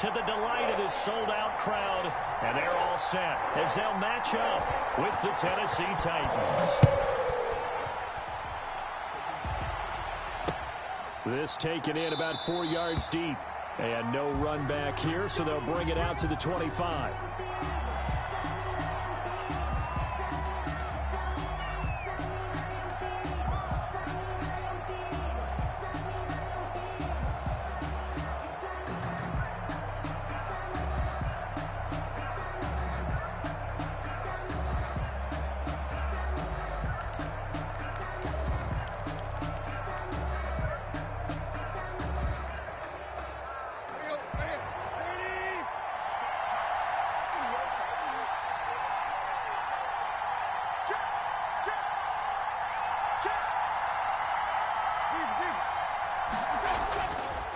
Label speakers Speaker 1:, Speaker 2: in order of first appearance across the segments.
Speaker 1: to the delight of this sold-out crowd. And they're all set as they'll match up with the Tennessee Titans. This taken in about 4 yards deep. And no run back here, so they'll bring it out to the 25.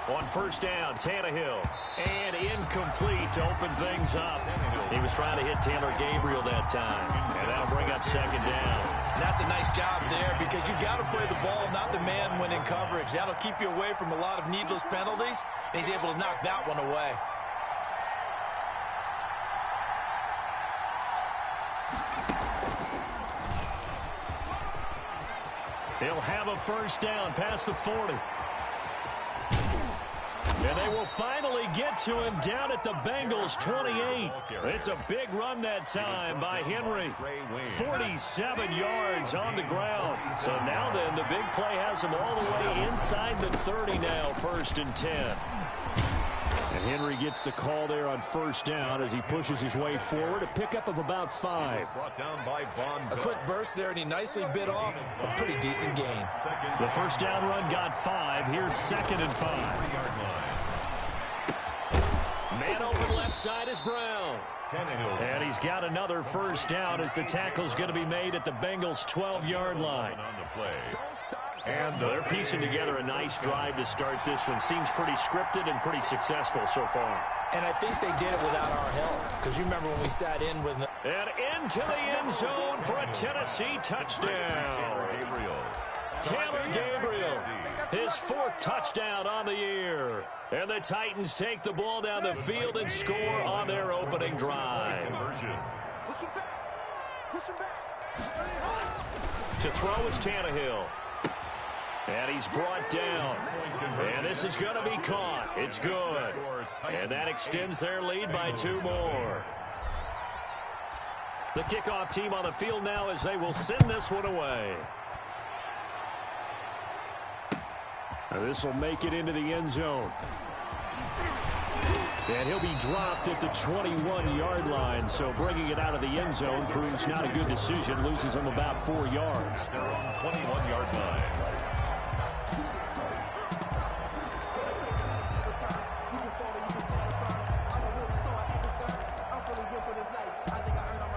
Speaker 1: On first down, Tannehill. And incomplete to open things up. He was trying to hit Taylor Gabriel that time. And that'll bring up second down.
Speaker 2: And that's a nice job there because you've got to play the ball, not the man when in coverage. That'll keep you away from a lot of needless penalties. And he's able to knock that one away.
Speaker 1: He'll have a first down past the 40. And they will finally get to him down at the Bengals 28. It's a big run that time by Henry. 47 yards on the ground. So now then, the big play has him all the way inside the 30 now, 1st and 10. And Henry gets the call there on first down as he pushes his way forward. A pickup of about 5.
Speaker 2: A quick burst there, and he nicely bit off a pretty decent gain.
Speaker 1: The first down run got 5. Here's 2nd and 5. Man open left side is Brown. And he's got another first down as the tackle's going to be made at the Bengals' 12-yard line. And they're piecing together a nice drive to start this one. Seems pretty scripted and pretty successful so far.
Speaker 2: And I think they did it without our help. Because you remember when we sat in with them.
Speaker 1: And into the end zone for a Tennessee touchdown. Taylor Gabriel, his 4th touchdown on the year. And the Titans take the ball down the field and score on their opening drive. To throw is Tannehill. And he's brought down. And this is going to be caught. It's good. And that extends their lead by 2 more. The kickoff team on the field now as they will send this one away. Now this will make it into the end zone. And he'll be dropped at the 21-yard line. So bringing it out of the end zone proves not a good decision. Loses him about 4 yards. They're on 21-yard line.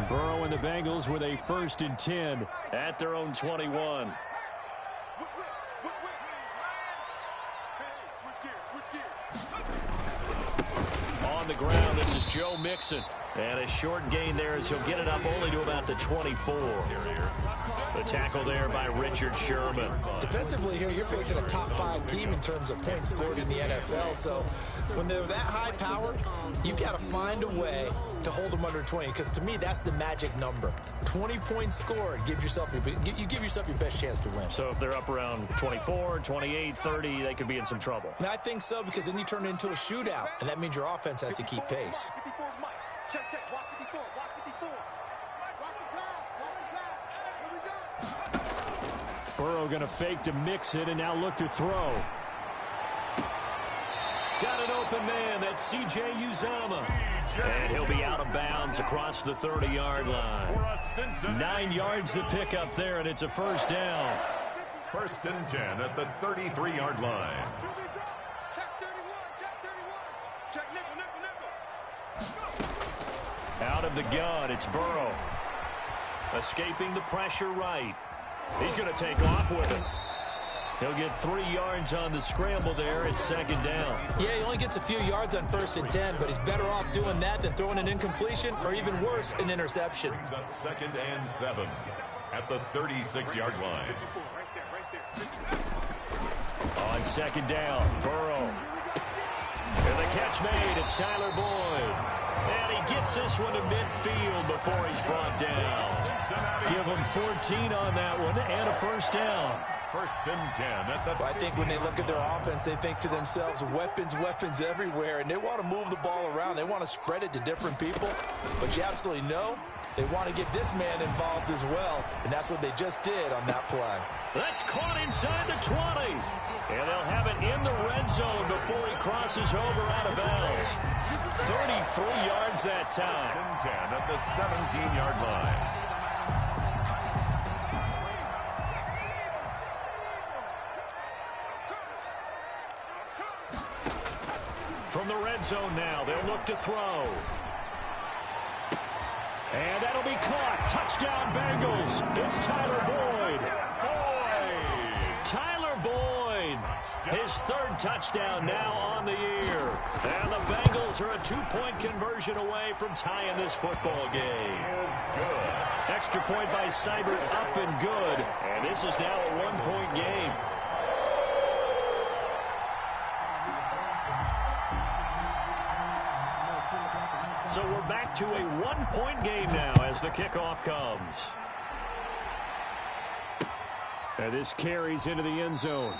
Speaker 1: Burrow and the Bengals with a 1st and 10 at their own 21. On the ground, this is Joe Mixon. And a short gain there as he'll get it up only to about the 24. The tackle there by Richard Sherman.
Speaker 2: Defensively here, you're facing a top 5 team in terms of points scored in the NFL. So when they're that high powered, you've got to find a way to hold them under 20. Because to me, that's the magic number. 20 points scored, you give yourself your best chance to win.
Speaker 1: So if they're up around 24, 28, 30, they could be in some trouble.
Speaker 2: And I think so, because then you turn it into a shootout. And that means your offense has to keep pace.
Speaker 3: Check, watch 54, watch 54. Watch the pass, here we go.
Speaker 1: Burrow going to fake to mix it and now look to throw. Got an open man, that's C.J. Uzomah. And he'll be out of bounds across the 30-yard line. 9 yards to pick up there, and it's a first down.
Speaker 4: 1st and 10 at the 33-yard line.
Speaker 1: Out of the gun, it's Burrow. Escaping the pressure right. He's going to take off with it. He'll get 3 yards on the scramble there. It's 2nd down.
Speaker 2: Yeah, he only gets a few yards on 1st and 10, but he's better off doing that than throwing an incompletion or even worse, an interception.
Speaker 4: Brings up 2nd and 7 at the 36-yard line.
Speaker 1: On 2nd down, Burrow. And they catch made. It's Tyler Boyd. And he gets this one to midfield before he's brought down. Give him 14 on that one and a first down.
Speaker 4: First and 10 at the...
Speaker 2: I think when they look at their offense, they think to themselves, weapons everywhere, and they want to move the ball around. They want to spread it to different people, but you absolutely know they want to get this man involved as well, and that's what they just did on that play.
Speaker 1: That's caught inside the 20, and they'll have it in the red zone before he crosses over out of bounds. 33 yards that time.
Speaker 4: First and 10 at the 17-yard line.
Speaker 1: From the red zone now, they'll look to throw. And that'll be caught. Touchdown, Bengals. It's Tyler Boyd. Tyler Boyd. His third touchdown now on the year. And the Bengals are a 2-point conversion away from tying this football game. Extra point by Seibert up and good. And this is now a 1-point game. So we're back to a 1-point game now as the kickoff comes. And this carries into the end zone.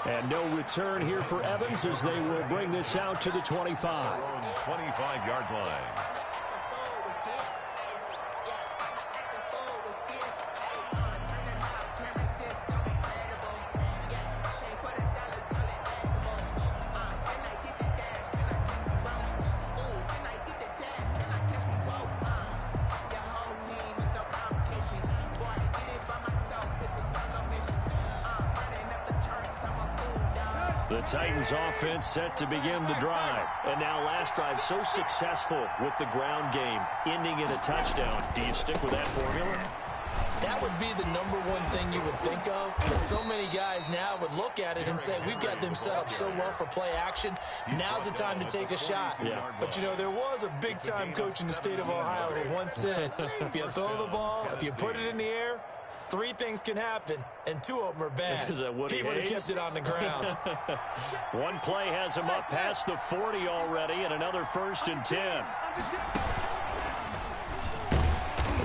Speaker 1: And no return here for Evans as they will bring this out to the 25.
Speaker 4: 25-yard line.
Speaker 1: The Titans offense set to begin the drive. And now last drive so successful with the ground game, ending in a touchdown. Do you stick with that formula?
Speaker 2: That would be the number one thing you would think of, but so many guys now would look at it and say, we've got them set up so well for play action. Now's the time to take a shot.
Speaker 1: Yeah.
Speaker 2: But, you know, there was a big-time coach in the state of Ohio who once said, if you throw the ball, if you put it in the air, 3 things can happen, and 2 of them are bad.
Speaker 1: Is that what
Speaker 2: he would have kept it on the ground.
Speaker 1: One play has him up past the 40 already, and another first and 10.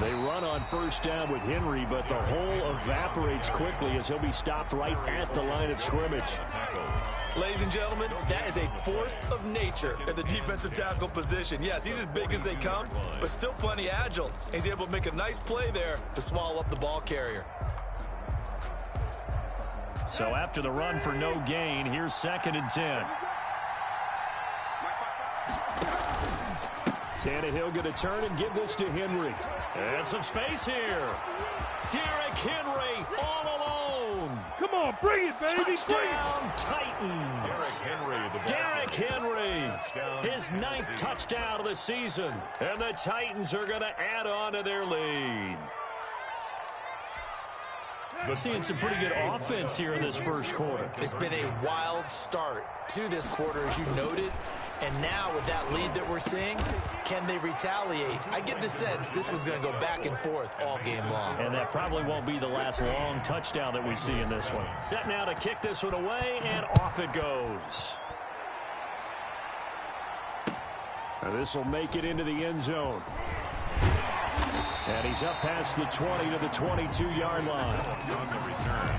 Speaker 1: They run on first down with Henry, but the hole evaporates quickly as he'll be stopped right at the line of scrimmage.
Speaker 2: Ladies and gentlemen, that is a force of nature at the defensive tackle position. Yes, he's as big as they come, but still plenty agile. He's able to make a nice play there to swallow up the ball carrier.
Speaker 1: So after the run for no gain, here's 2nd and 10. Tannehill going to turn and give this to Henry. And some space here. Derrick Henry all alone.
Speaker 5: Come on, bring it, baby.
Speaker 1: Touchdown, Titans.
Speaker 4: Derrick
Speaker 1: Henry. His 9th touchdown of the season. And the Titans are going to add on to their lead. We're seeing some pretty good offense here in this first quarter.
Speaker 2: It's been a wild start to this quarter, as you noted. And now with that lead that we're seeing, can they retaliate? I get the sense this one's going to go back and forth all game long.
Speaker 1: And that probably won't be the last long touchdown that we see in this one. Set now to kick this one away, and off it goes. And this will make it into the end zone. And he's up past the 20 to the 22-yard line.
Speaker 4: On the return,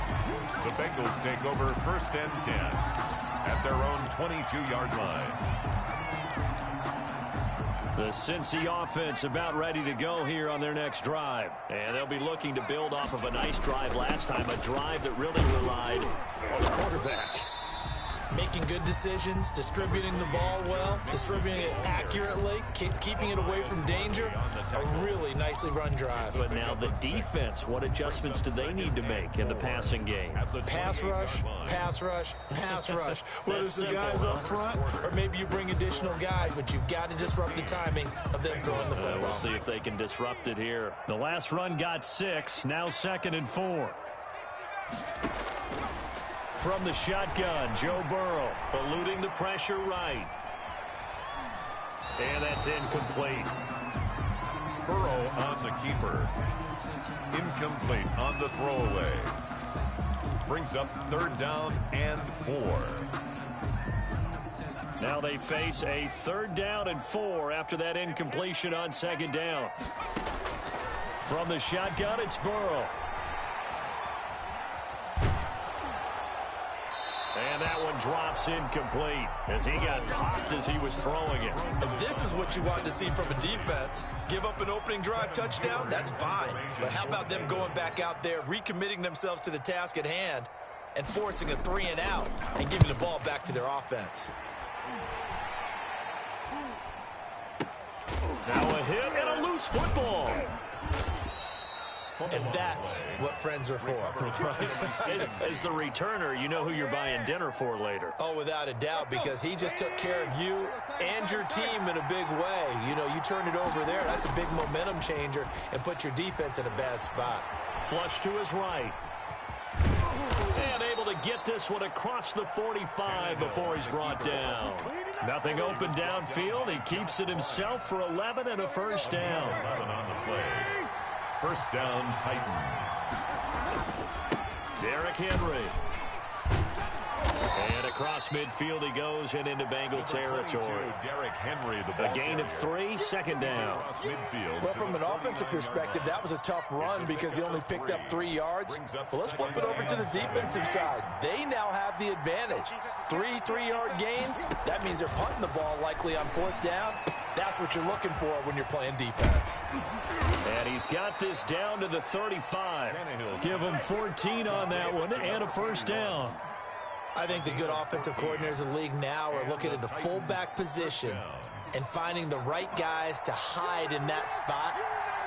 Speaker 4: the Bengals take over first and 10 at their own 22-yard line.
Speaker 1: The Cincy offense about ready to go here on their next drive. And they'll be looking to build off of a nice drive last time, a drive that really relied on the quarterback.
Speaker 2: Making good decisions, distributing the ball well, distributing it accurately, keeping it away from danger. A really nicely run drive.
Speaker 1: But now the defense, what adjustments do they need to make in the passing game?
Speaker 2: Pass rush, pass rush, pass rush. Whether it's the guys up front or maybe you bring additional guys, but you've got to disrupt the timing of them throwing the football.
Speaker 1: We'll see if they can disrupt it here. The last run got 6, now 2nd and 4. From the shotgun, Joe Burrow eluding the pressure right. And that's incomplete.
Speaker 4: Burrow on the keeper. Incomplete on the throwaway. Brings up 3rd down and 4.
Speaker 1: Now they face a 3rd down and 4 after that incompletion on 2nd down. From the shotgun, it's Burrow. And that one drops incomplete as he got popped as he was throwing it.
Speaker 2: And this is what you want to see from a defense. Give up an opening drive touchdown, that's fine. But how about them going back out there, recommitting themselves to the task at hand, and forcing a 3 and out and giving the ball back to their offense.
Speaker 1: Now a hit and a loose football.
Speaker 2: And that's what friends are for.
Speaker 1: As the returner, you know who you're buying dinner for later.
Speaker 2: Oh, without a doubt, because he just took care of you and your team in a big way. You know, you turn it over there, that's a big momentum changer and put your defense in a bad spot.
Speaker 1: Flush to his right. And able to get this one across the 45 before he's brought down. Nothing open downfield. He keeps it himself for 11 and a 1st down.
Speaker 4: 11 on the play. 1st down, Titans.
Speaker 1: Derrick Henry. And across midfield he goes and into Bengal territory.
Speaker 4: Derrick Henry,
Speaker 1: a gain of 3, 2nd down.
Speaker 2: Well, from an offensive perspective, that was a tough run because he only picked up 3 yards. But let's flip it over to the defensive side. They now have the advantage. 3 3-yard gains, that means they're punting the ball likely on 4th down. That's what you're looking for when you're playing defense.
Speaker 1: And he's got this down to the 35. Give him 14 on that one and a 1st down.
Speaker 2: I think the good offensive coordinators in the league now are looking at the fullback position and finding the right guys to hide in that spot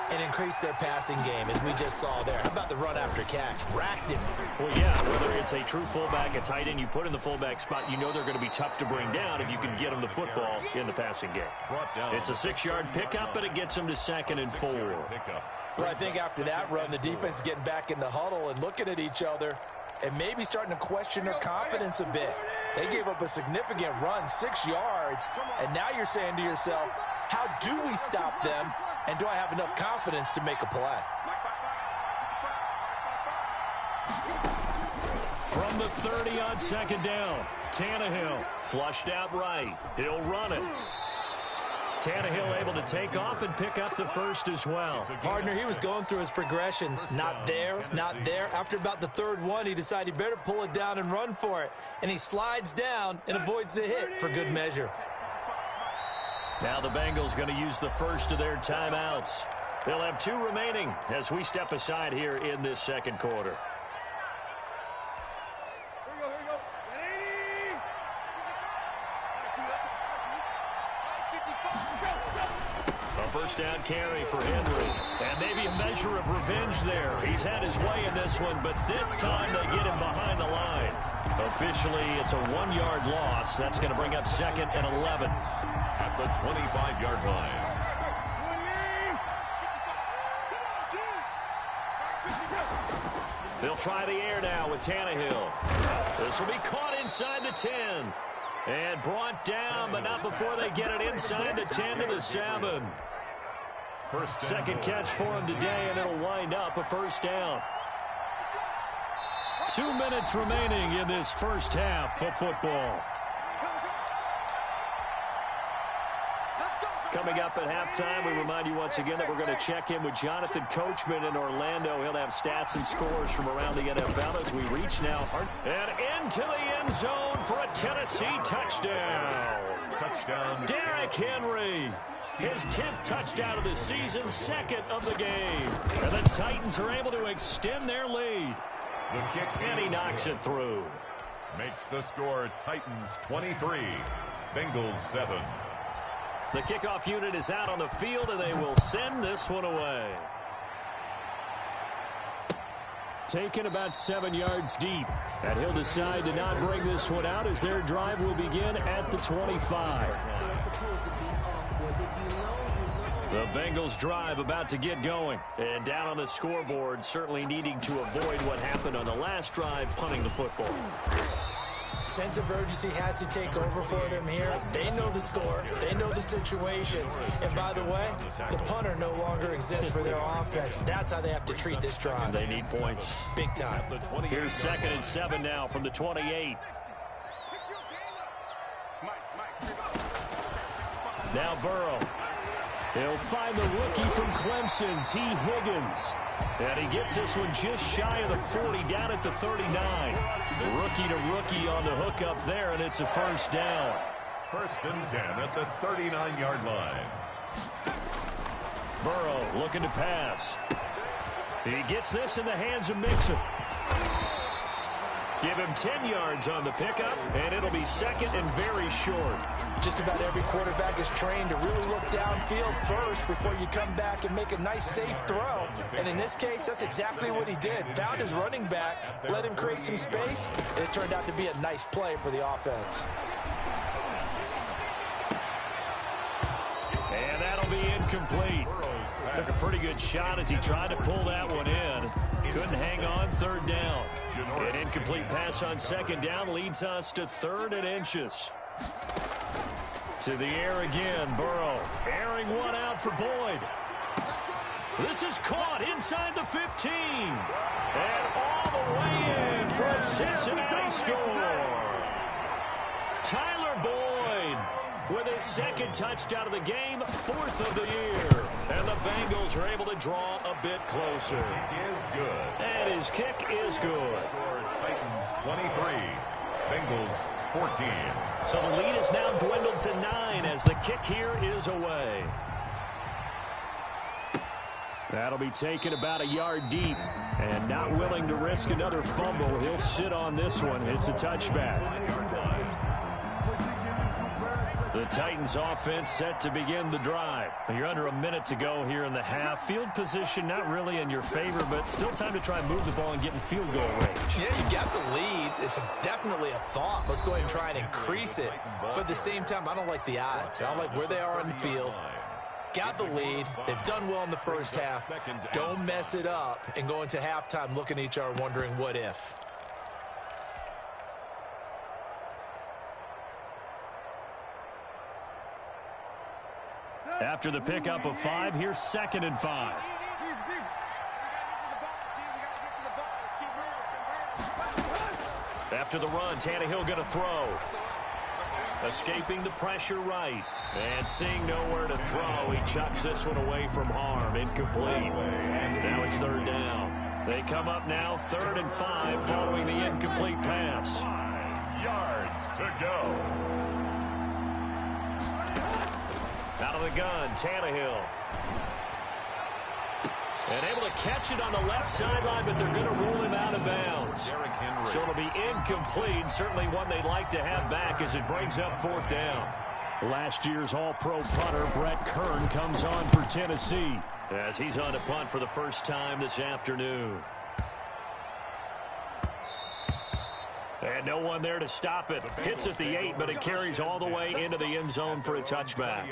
Speaker 2: and increase their passing game, as we just saw there. How about the run after catch? Racked him.
Speaker 1: Well, yeah, whether it's a true fullback, a tight end, you put in the fullback spot, you know they're going to be tough to bring down if you can get them the football in the passing game. It's a 6-yard pickup, but it gets them to 2nd and 4.
Speaker 2: Well, I think after that run, the defense is getting back in the huddle and looking at each other and maybe starting to question their confidence a bit. They gave up a significant run, 6 yards, and now you're saying to yourself, how do we stop them, and do I have enough confidence to make a play?
Speaker 1: From the 30 on 2nd down, Tannehill flushed out right. He'll run it. Tannehill able to take off and pick up the 1st as well.
Speaker 2: Partner, he was going through his progressions. Not there, not there. After about the 3rd one, he decided he better pull it down and run for it. And he slides down and avoids the hit for good measure.
Speaker 1: Now the Bengals going to use the 1st of their timeouts. They'll have 2 remaining as we step aside here in this 2nd quarter. A 1st down carry for Henry. And maybe a measure of revenge there. He's had his way in this one, but this time they get him behind the line. Officially, it's a 1-yard loss. That's going to bring up 2nd and 11.
Speaker 4: At the 25-yard line.
Speaker 1: They'll try the air now with Tannehill. This will be caught inside the 10. And brought down, but not before they get it inside the 10 to the 7. 2nd catch for him today, and it'll wind up a 1st down. 2 minutes remaining in this 1st half of football. Coming up at halftime, we remind you once again that we're going to check in with Jonathan Coachman in Orlando. He'll have stats and scores from around the NFL as we reach now. And into the end zone for a Tennessee touchdown.
Speaker 4: Touchdown.
Speaker 1: Derrick Henry. His 10th touchdown of the season, 2nd of the game. And the Titans are able to extend their lead.
Speaker 4: The kick.
Speaker 1: And he knocks it through.
Speaker 4: Makes the score Titans 23, Bengals 7.
Speaker 1: The kickoff unit is out on the field, and they will send this one away. Taken about 7 yards deep. And he'll decide to not bring this one out as their drive will begin at the 25. The Bengals drive about to get going. And down on the scoreboard, certainly needing to avoid what happened on the last drive, punting the football.
Speaker 2: Sense of urgency has to take over for them here. They know the score. They know the situation. And by the way, the punter no longer exists for their offense. That's how they have to treat this drive.
Speaker 1: They need points.
Speaker 2: Big time.
Speaker 1: Here's 2nd and 7 now from the 28. Now Burrow. He'll find the rookie from Clemson, T. Higgins. And he gets this one just shy of the 40, down at the 39. Rookie to rookie on the hookup there, and it's a first down.
Speaker 4: 1st and 10 at the 39-yard line.
Speaker 1: Burrow looking to pass. He gets this in the hands of Mixon. Give him 10 yards on the pickup, and it'll be second and very short.
Speaker 2: Just about every quarterback is trained to really look downfield first before you come back and make a nice, safe throw. And in this case, that's exactly what he did. Found his running back, let him create some space, and it turned out to be a nice play for the offense.
Speaker 1: And that'll be incomplete. Took a pretty good shot as he tried to pull that one in. Couldn't hang on, 3rd down. An incomplete pass on 2nd down leads us to 3rd and inches. To the air again, Burrow. Airing one out for Boyd. This is caught inside the 15. And all the way in for a Cincinnati score. Tyler Boyd with his 2nd touchdown of the game, 4th of the year. And the Bengals are able to draw a bit closer.
Speaker 4: Kick is good.
Speaker 1: And his kick is good.
Speaker 4: Score Titans 23, Bengals 14.
Speaker 1: So the lead is now dwindled to 9 as the kick here is away. That'll be taken about a yard deep. And not willing to risk another fumble, he'll sit on this one. It's a touchback. The Titans offense set to begin the drive. You're under a minute to go here in the half. Field position not really in your favor, but still time to try and move the ball and get in field goal range.
Speaker 2: Yeah, you got the lead. It's definitely a thought. Let's go ahead and try and increase it. But at the same time, I don't like the odds. I don't like where they are on the field. Got the lead. They've done well in the first half. Don't mess it up and go into halftime looking at each other wondering what if.
Speaker 1: After the pickup of 5, here's 2nd and 5. After the run, Tannehill going to throw. Escaping the pressure right. And seeing nowhere to throw, he chucks this one away from harm. Incomplete. Now it's 3rd down. They come up now 3rd and 5 following the incomplete pass.
Speaker 4: 5 yards to go.
Speaker 1: Out of the gun, Tannehill. And able to catch it on the left sideline, but they're going to rule him out of bounds. So it'll be incomplete. Certainly one they'd like to have back as it brings up 4th down. Last year's all-pro punter, Brett Kern, comes on for Tennessee as he's on to punt for the first time this afternoon. And no one there to stop it. Hits at the 8, but it carries all the way into the end zone for a touchback.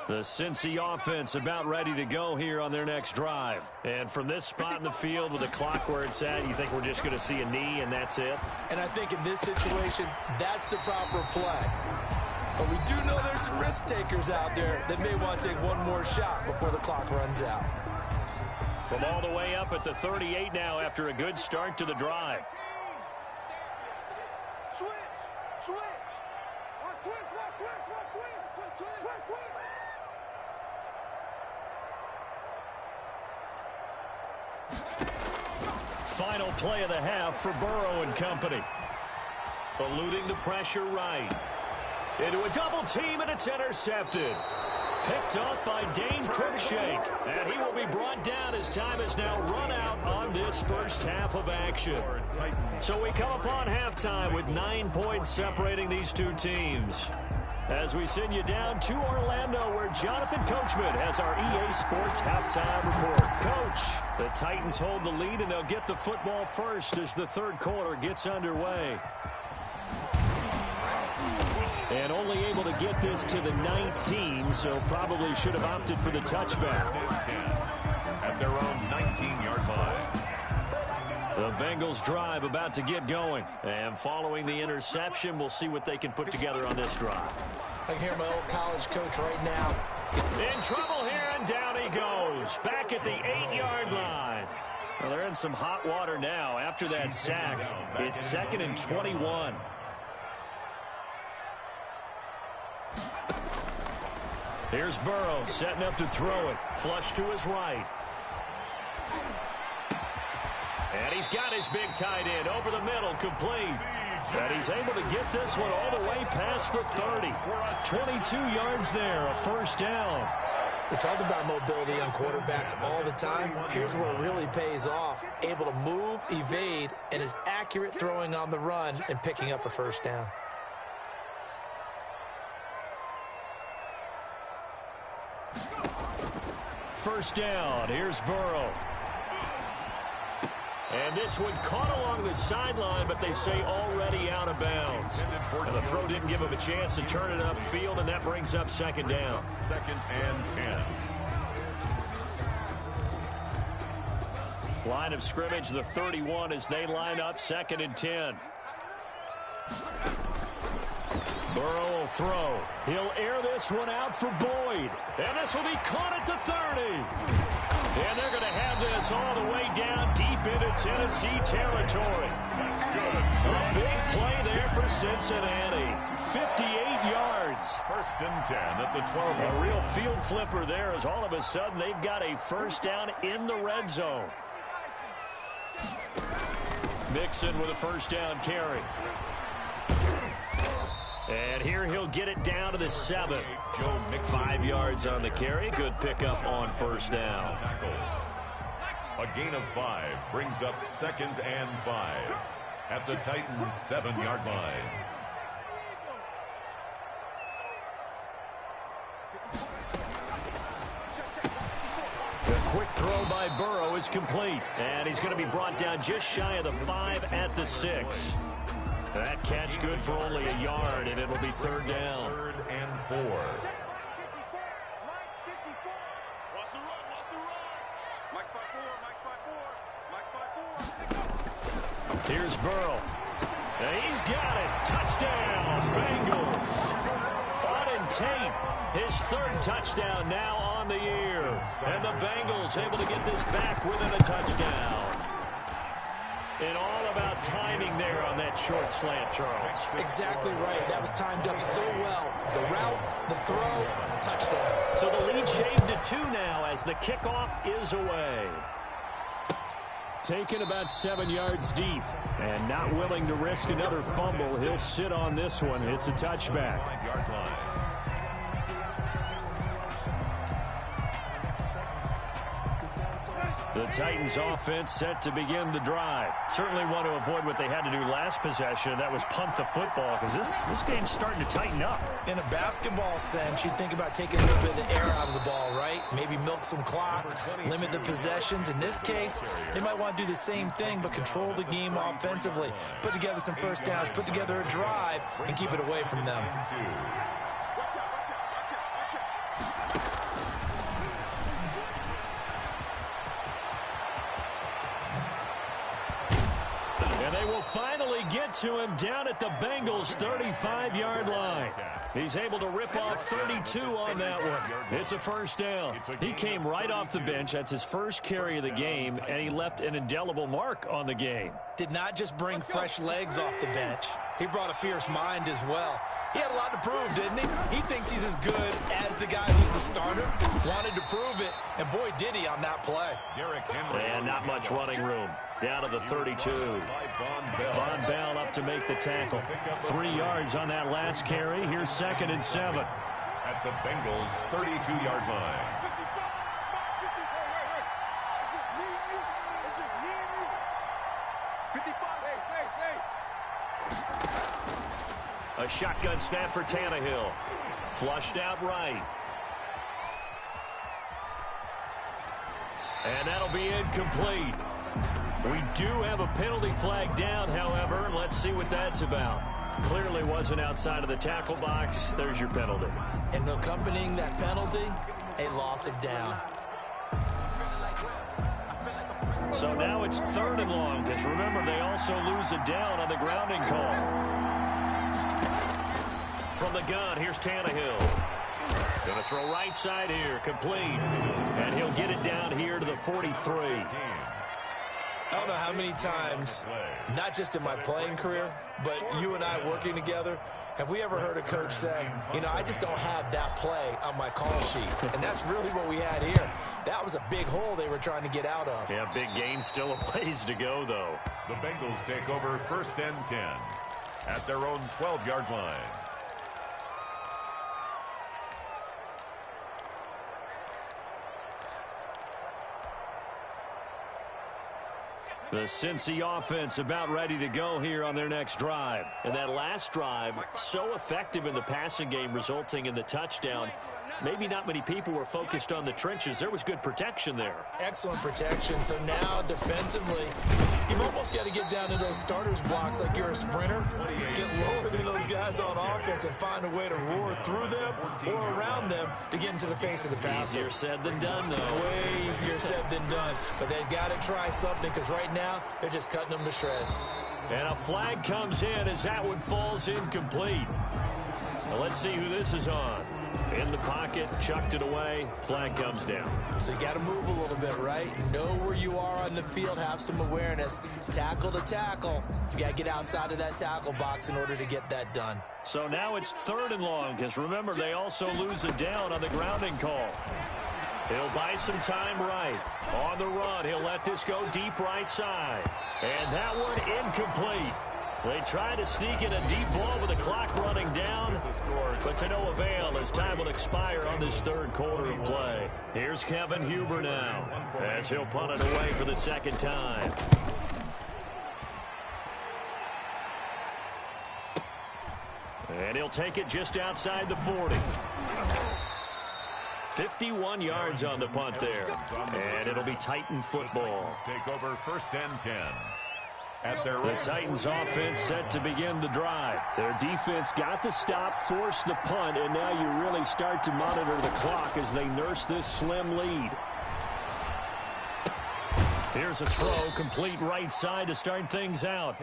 Speaker 1: The Cincy offense about ready to go here on their next drive. And from this spot in the field with the clock where it's at, you think we're just going to see a knee and that's it?
Speaker 2: And I think in this situation, that's the proper play. But we do know there's some risk takers out there that may want to take one more shot before the clock runs out.
Speaker 1: From all the way up at the 38 now after a good start to the drive.
Speaker 3: Switch! Switch! Watch twist! Watch twist! Watch twist! Twist! Twist! Twist! Twist!
Speaker 1: Final play of the half for Burrow and company. Eluding the pressure right. Into a double team, and it's intercepted. Picked off by Dane Cruikshank. And he will be brought down as time has now run out on this first half of action. So we come upon halftime with 9 points separating these two teams. As we send you down to Orlando, where Jonathan Coachman has our EA Sports halftime report. Coach, the Titans hold the lead, and they'll get the football first as the third quarter gets underway. And only able to get this to the 19, so probably should have opted for the touchback.
Speaker 4: At their own 19-yard line.
Speaker 1: The Bengals drive about to get going. And following the interception, we'll see what they can put together on this drive.
Speaker 2: I can hear my old college coach right now.
Speaker 1: In trouble here, and down he goes. Back at the 8-yard line. Well, they're in some hot water now. After that sack, it's 2nd and 21. Here's Burrow setting up to throw it. Flush to his right. And he's got his big tight end over the middle, complete. And he's able to get this one all the way past the 30. 22 yards there, a first down.
Speaker 2: We talk about mobility on quarterbacks all the time. Here's where it really pays off. Able to move, evade, and is accurate throwing on the run and picking up a first down.
Speaker 1: First down, here's Burrow. And this one caught along the sideline, but they say already out of bounds. And the throw didn't give him a chance to turn it upfield, and that brings up 2nd down.
Speaker 4: 2nd and 10.
Speaker 1: Line of scrimmage, the 31 as they line up 2nd and 10. Burrow will throw. He'll air this one out for Boyd. And this will be caught at the 30. And they're going to have this all the way down deep into Tennessee territory.
Speaker 4: That's good.
Speaker 1: A big play there for Cincinnati. 58 yards.
Speaker 4: 1st and 10 at the 12.
Speaker 1: A real field flipper there as all of a sudden they've got a first down in the red zone. Mixon with a first down carry. And here he'll get it down to the 7. 5 yards on the carry. Good pickup on first down.
Speaker 4: A gain of 5 brings up 2nd and 5 at the Titans' 7-yard line.
Speaker 1: The quick throw by Burrow is complete. And he's going to be brought down just shy of the 5 at the 6. That catch good for only a yard, and it'll be 3rd down.
Speaker 4: 3rd and 4.
Speaker 3: Watch the run. Mike 5-4.
Speaker 1: Here's Burrow. And he's got it. Touchdown, Bengals. Auden Tate, his 3rd touchdown now on the year. And the Bengals able to get this back within a touchdown. And all about timing there on that short slant, Charles.
Speaker 2: Exactly right. That was timed up so well. The route, the throw, touchdown.
Speaker 1: So the lead shaved to 2 now as the kickoff is away. Taken about 7 yards deep and not willing to risk another fumble. He'll sit on this one. It's a touchback.
Speaker 4: 5-yard line.
Speaker 1: The Titans offense set to begin the drive. Certainly want to avoid what they had to do last possession. That was punt the football because this game's starting to tighten up.
Speaker 2: In a basketball sense, you think about taking a little bit of the air out of the ball, right? Maybe milk some clock, limit the possessions. In this case, they might want to do the same thing but control the game offensively. Put together some first downs, put together a drive, and keep it away from them.
Speaker 1: And they will finally get to him down at the Bengals' 35-yard line. He's able to rip off 32 on that one. It's a first down. He came right off the bench. That's his first carry of the game, and he left an indelible mark on the game.
Speaker 2: Did not just bring fresh legs off the bench. He brought a fierce mind as well. He had a lot to prove, didn't he? He thinks he's as good as the guy who's the starter. Wanted to prove it, and boy, did he on that play.
Speaker 1: And not much running room. Down to the 32. Von Bell up to make the tackle. 3 yards on that last carry. Here's 2nd and 7.
Speaker 4: At the Bengals' 32-yard line.
Speaker 3: It's just me and you. 55.
Speaker 1: A shotgun snap for Tannehill. Flushed out right. And that'll be incomplete. We do have a penalty flag down, however, and let's see what that's about. Clearly wasn't outside of the tackle box. There's your penalty.
Speaker 2: And accompanying that penalty, a loss of down.
Speaker 1: So now it's 3rd and long, because remember, they also lose a down on the grounding call. From the gun, here's Tannehill. Going to throw right side here, complete. And he'll get it down here to the 43.
Speaker 2: I don't know how many times, not just in my playing career, but you and I working together, have we ever heard a coach say, you know, I just don't have that play on my call sheet. And that's really what we had here. That was a big hole they were trying to get out of.
Speaker 1: Yeah, big gain, still a ways to go, though.
Speaker 4: The Bengals take over 1st and 10 at their own 12-yard line.
Speaker 1: The Cincy offense about ready to go here on their next drive. And that last drive, so effective in the passing game, resulting in the touchdown. Maybe not many people were focused on the trenches. There was good protection there.
Speaker 2: Excellent protection. So now defensively, you've almost got to get down to those starters blocks like you're a sprinter. Get lower than those guys on offense and find a way to roar through them or around them to get into the face of the passer.
Speaker 1: Easier said than done, though.
Speaker 2: Way easier said than done. But they've got to try something because right now they're just cutting them to shreds.
Speaker 1: And a flag comes in as that one falls incomplete. Now let's see who this is on. In the pocket, chucked it away, flag comes down.
Speaker 2: So you got to move a little bit, right? Know where you are on the field, have some awareness. Tackle to tackle. You got to get outside of that tackle box in order to get that done.
Speaker 1: So now it's 3rd and long, because remember, they also lose a down on the grounding call. He'll buy some time right. On the run, he'll let this go deep right side. And that one incomplete. They try to sneak in a deep ball with the clock running down, but to no avail as time will expire on this 3rd quarter of play. Here's Kevin Huber now as he'll punt it away for the 2nd time. And he'll take it just outside the 40. 51 yards on the punt there. And it'll be Titan football.
Speaker 4: Take over 1st and 10.
Speaker 1: The Titans offense set to begin the drive. Their defense got the stop, forced the punt, and now you really start to monitor the clock as they nurse this slim lead. Here's a throw, complete right side to start things out.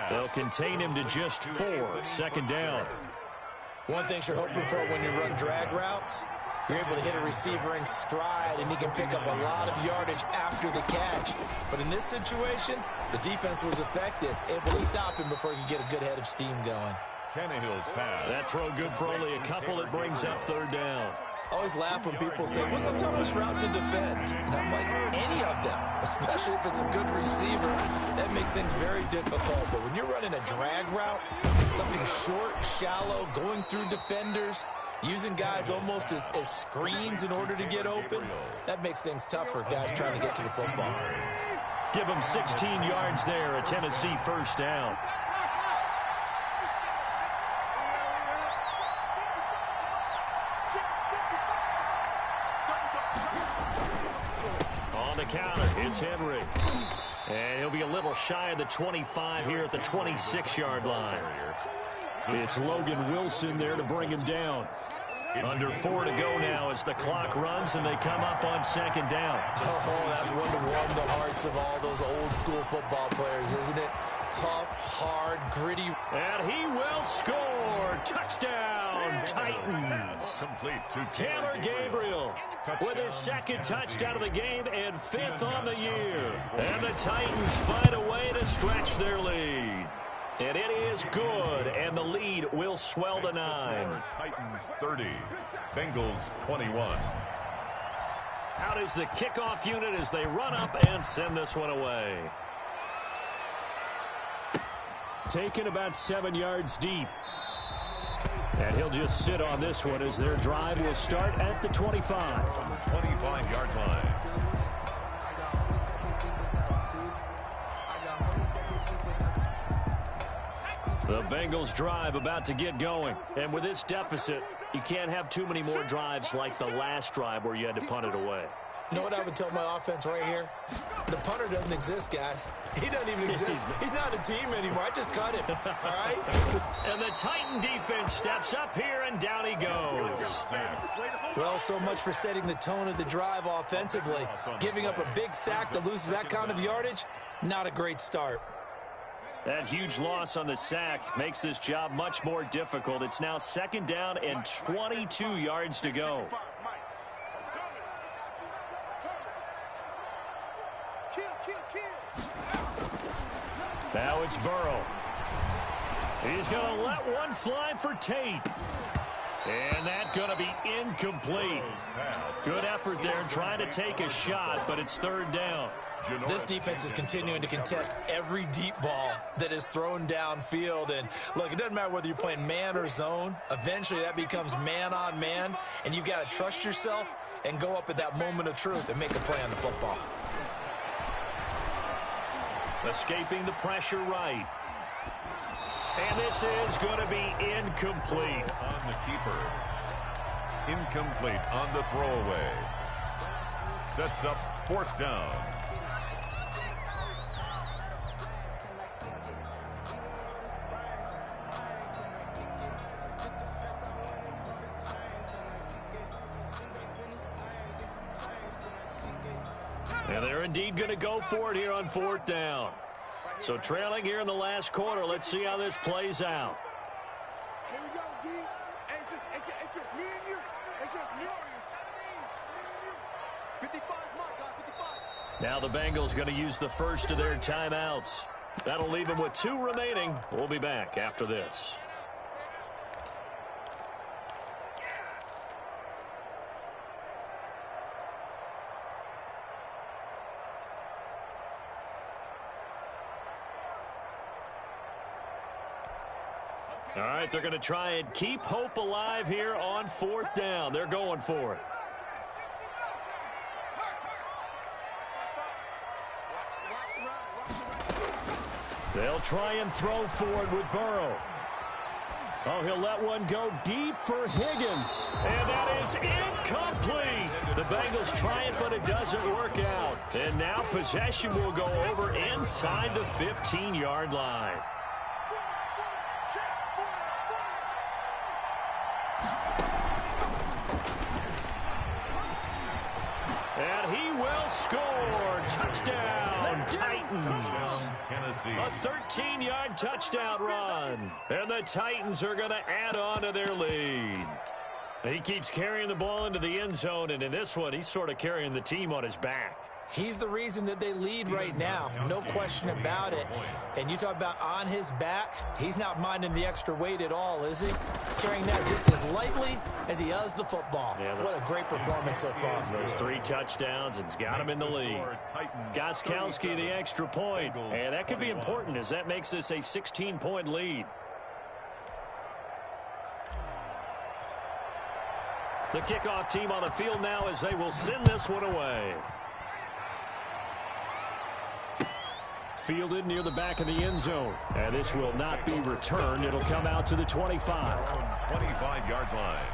Speaker 1: They'll contain him to just 4, 2nd down.
Speaker 2: One thing you're hoping for when you run drag routes, you're able to hit a receiver in stride, and he can pick up a lot of yardage after the catch. But in this situation, the defense was effective, able to stop him before he could get a good head of steam going.
Speaker 4: Tannehill's pass.
Speaker 1: That throw good for only a couple. It brings up 3rd down.
Speaker 2: I always laugh when people say, what's the toughest route to defend? And I'm like, any of them, especially if it's a good receiver. That makes things very difficult. But when you're running a drag route, something short, shallow, going through defenders, using guys almost as screens in order to get open, that makes things tough for guys trying to get to the football.
Speaker 1: Give him 16 yards there, a Tennessee 1st down. On the counter, it's Henry. And he'll be a little shy of the 25 here at the 26-yard line. It's Logan Wilson there to bring him down. Under 4 to go now as the clock runs and they come up on 2nd down.
Speaker 2: Oh, that's one to warm the hearts of all those old school football players, isn't it? Tough, hard, gritty.
Speaker 1: And he will score. Touchdown, Titans.
Speaker 4: Complete to
Speaker 1: Taylor Gabriel with his 2nd touchdown of the game and 5th on the year. And the Titans find a way to stretch their lead. And it is good, and the lead will swell to 9.
Speaker 4: Titans 30, Bengals 21.
Speaker 1: Out is the kickoff unit as they run up and send this one away. Taken about 7 yards deep. And he'll just sit on this one as their drive will start at the 25.
Speaker 4: 25-yard line.
Speaker 1: The Bengals drive about to get going. And with this deficit, you can't have too many more drives like the last drive where you had to punt it away.
Speaker 2: You know what I would tell my offense right here? The punter doesn't exist, guys. He doesn't even exist. He's not a team anymore. I just cut him, all right?
Speaker 1: And the Titan defense steps up here, and down he goes.
Speaker 2: Well, so much for setting the tone of the drive offensively. Giving up a big sack that loses that kind of yardage, not a great start.
Speaker 1: That huge loss on the sack makes this job much more difficult. It's now 2nd down and 22 yards to go. it's Burrow. He's going to let one fly for Tate. And that's going to be incomplete. Good effort there trying to take a shot, but it's third down.
Speaker 2: This defense is continuing to contest every deep ball that is thrown downfield. And, look, it doesn't matter whether you're playing man or zone. Eventually that becomes man on man, and you've got to trust yourself and go up at that moment of truth and make a play on the football.
Speaker 1: Escaping the pressure right. And this is going to be incomplete.
Speaker 4: On the keeper. Incomplete on the throwaway. Sets up fourth down.
Speaker 1: And they're indeed going to go for it here on fourth down. So trailing here in the last quarter. Let's see how this plays out.
Speaker 3: Here we go, D. It's just me and you. It's just me. 55 mark, guys, 55.
Speaker 1: Now the Bengals going to use the first of their timeouts. That'll leave them with 2 remaining. We'll be back after this. All right, they're going to try and keep hope alive here on fourth down. They're going for it. They'll try and throw forward with Burrow. Oh, he'll let one go deep for Higgins. And that is incomplete. The Bengals try it, but it doesn't work out. And now possession will go over inside the 15-yard line. And he will score. Touchdown, Titans.
Speaker 4: Tennessee.
Speaker 1: A 13-yard touchdown run. And the Titans are going to add on to their lead. And he keeps carrying the ball into the end zone. And in this one, he's sort of carrying the team on his back.
Speaker 2: He's the reason that they lead right now. No question about it. And you talk about on his back, he's not minding the extra weight at all, is he? Carrying that just as lightly as he does the football.
Speaker 1: Yeah,
Speaker 2: what a great performance so far.
Speaker 1: Those 3 touchdowns, and it's got him in the lead. Gostkowski, the extra point. And that could be important as that makes this a 16-point lead. The kickoff team on the field now as they will send this one away. Fielded near the back of the end zone. And this will not be returned. It'll come out to the 25.
Speaker 4: 25-yard line.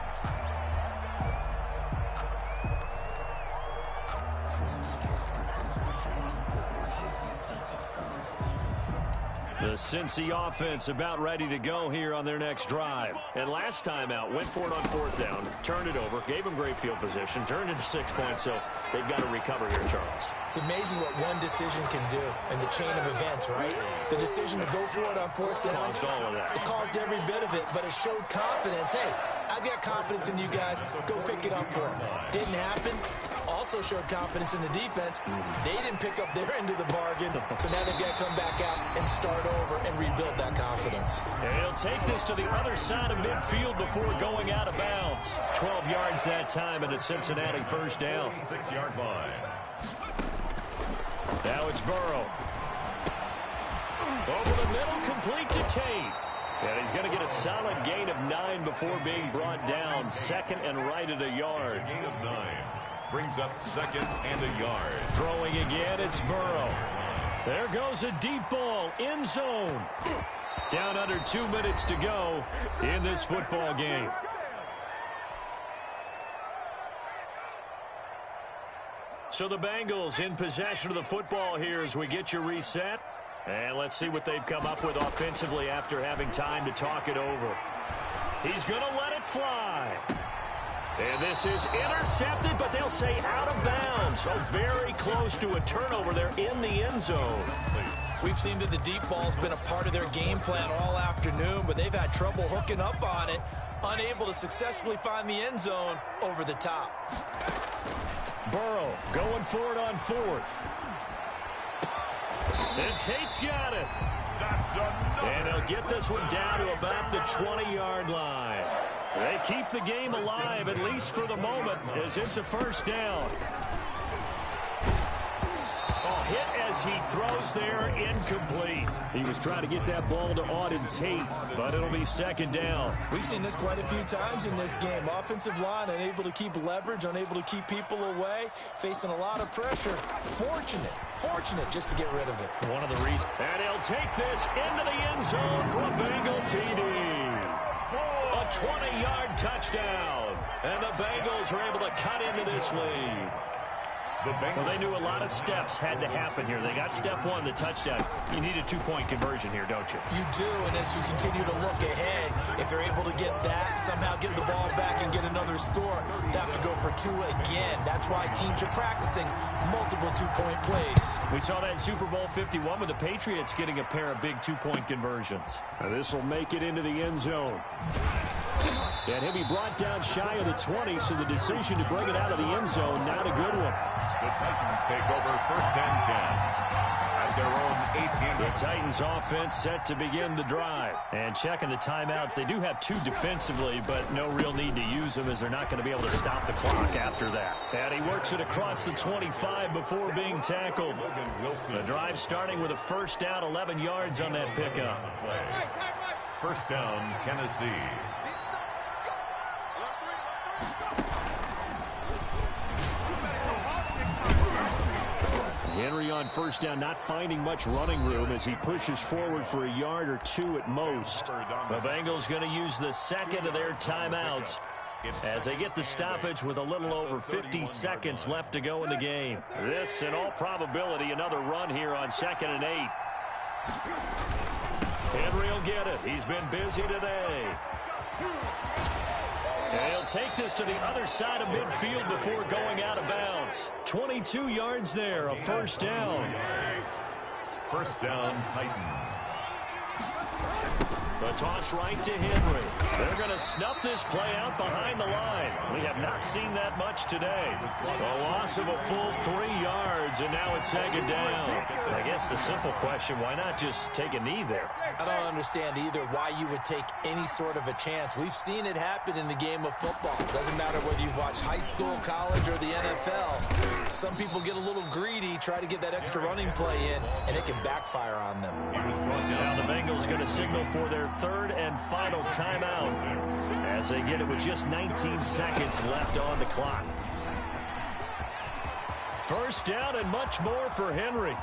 Speaker 1: The Cincy offense about ready to go here on their next drive. And last time out, went for it on fourth down, turned it over, gave them great field position, turned it to 6 points, so they've got to recover here, Charles.
Speaker 2: It's amazing what one decision can do in the chain of events, right? The decision to go for it on fourth down.
Speaker 1: Caused all of that.
Speaker 2: It caused every bit of it, but it showed confidence. Hey, I've got confidence in you guys. Go pick it up for them. Didn't happen. Also showed confidence in the defense. They didn't pick up their end of the bargain, so now they've got to come back out and start over and rebuild that confidence.
Speaker 1: And he'll take this to the other side of midfield before going out of bounds. 12 yards that time, and a Cincinnati first down.
Speaker 4: 26-yard line.
Speaker 1: Now it's Burrow. Over the middle, complete to Tate. And he's going to get a solid gain of 9 before being brought down. Second and right at a yard.
Speaker 4: Gain of 9. Brings up second and a yard.
Speaker 1: Throwing again, it's Burrow. There goes a deep ball, end zone. Down under 2 minutes to go in this football game. So the Bengals in possession of the football here as we get you reset. And let's see what they've come up with offensively after having time to talk it over. He's going to let it fly. And this is intercepted, but they'll say out of bounds. So very close to a turnover there in the end zone.
Speaker 2: We've seen that the deep ball's been a part of their game plan all afternoon, but they've had trouble hooking up on it, unable to successfully find the end zone over the top.
Speaker 1: Burrow going for it on fourth. And Tate's got it.
Speaker 4: That's
Speaker 1: And they'll get this one down to about the 20-yard line. They keep the game alive, at least for the moment, as it's a first down. Hit as he throws there, incomplete. He was trying to get that ball to Auden Tate, but it'll be second down.
Speaker 2: We've seen this quite a few times in this game. Offensive line unable to keep leverage, unable to keep people away, facing a lot of pressure. Fortunate just to get rid of it.
Speaker 1: One of the reasons. And he'll take this into the end zone for a Bengal TD. A 20-yard touchdown. And the Bengals are able to cut into this lead. Well, they knew a lot of steps had to happen here. They got step one, the touchdown. You need a two-point conversion here, don't you?
Speaker 2: You do, and as you continue to look ahead, if they're able to get that, somehow get the ball back and get another score, they have to go for two again. That's why teams are practicing multiple two-point plays.
Speaker 1: We saw that in Super Bowl 51 with the Patriots getting a pair of big two-point conversions. This will make it into the end zone. And he'll be brought down shy of the 20, so the decision to bring it out of the end zone, not a good one.
Speaker 4: The Titans take over first and 10 at their own 18.
Speaker 1: The Titans offense set to begin the drive. And checking the timeouts, they do have two defensively, but no real need to use them as they're not going to be able to stop the clock after that. And he works it across the 25 before being tackled. The drive starting with a first down, 11 yards on that pickup.
Speaker 4: First down, Tennessee.
Speaker 1: Henry on first down, not finding much running room as he pushes forward for a yard or two at most. The Bengals going to use the second of their timeouts as they get the stoppage with a little over 50 seconds left to go in the game. This, in all probability, another run here on 2nd and 8. Henry will get it. He's been busy today. And he'll take this to the other side of midfield before going out of bounds. 22 yards there, a first down.
Speaker 4: First down, Titans.
Speaker 1: The toss right to Henry. They're going to snuff this play out behind the line. We have not seen that much today. A loss of a full 3 yards, and now it's second down. I guess the simple question, why not just take a knee there?
Speaker 2: I don't understand either why you would take any sort of a chance. We've seen it happen in the game of football. It doesn't matter whether you watch high school, college, or the NFL. Some people get a little greedy, try to get that extra running play in, and it can backfire on them.
Speaker 1: Now the Bengals going to signal for their third and final timeout as they get it with just 19 seconds left on the clock. First down and much more for Henry.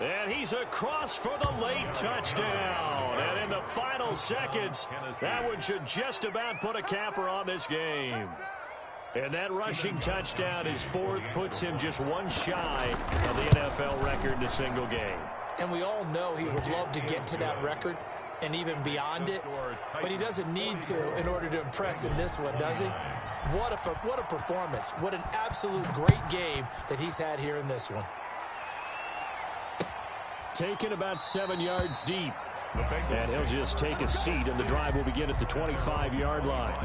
Speaker 1: And he's across for the late touchdown. And in the final seconds, that one should just about put a capper on this game. And that rushing touchdown, his fourth, puts him just one shy of the NFL record in a single game.
Speaker 2: And we all know he would love to get to that record and even beyond it, but he doesn't need to in order to impress in this one, does he? What a performance. What an absolute great game that he's had here in this one.
Speaker 1: Taken about 7 yards deep. And he'll just take a seat, and the drive will begin at the 25-yard line.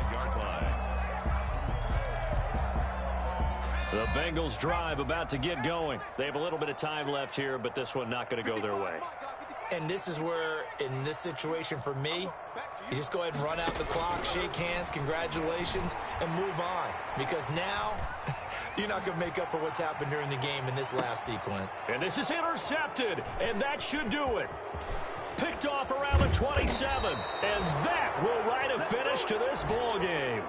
Speaker 1: The Bengals drive about to get going. They have a little bit of time left here, but this one not going to go their way.
Speaker 2: And this is where, in this situation for me, you just go ahead and run out the clock, shake hands, congratulations, and move on. Because now, you're not going to make up for what's happened during the game in this last sequence.
Speaker 1: And this is intercepted, and that should do it. Picked off around the 27, and that will write a finish to this ball game.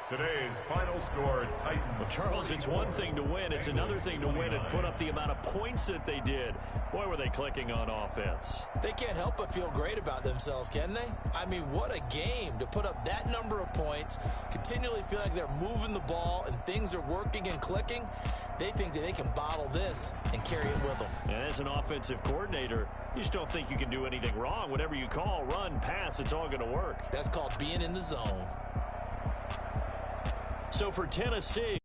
Speaker 4: Today's final score, Titans.
Speaker 1: Well, Charles, it's one thing to win. It's another thing to win and put up the amount of points that they did. Boy, were they clicking on offense.
Speaker 2: They can't help but feel great about themselves, can they? I mean, what a game to put up that number of points, continually feel like they're moving the ball and things are working and clicking. They think that they can bottle this and carry it with them.
Speaker 1: And as an offensive coordinator, you just don't think you can do anything wrong. Whatever you call, run, pass, it's all going to work.
Speaker 2: That's called being in the zone.
Speaker 1: So for Tennessee,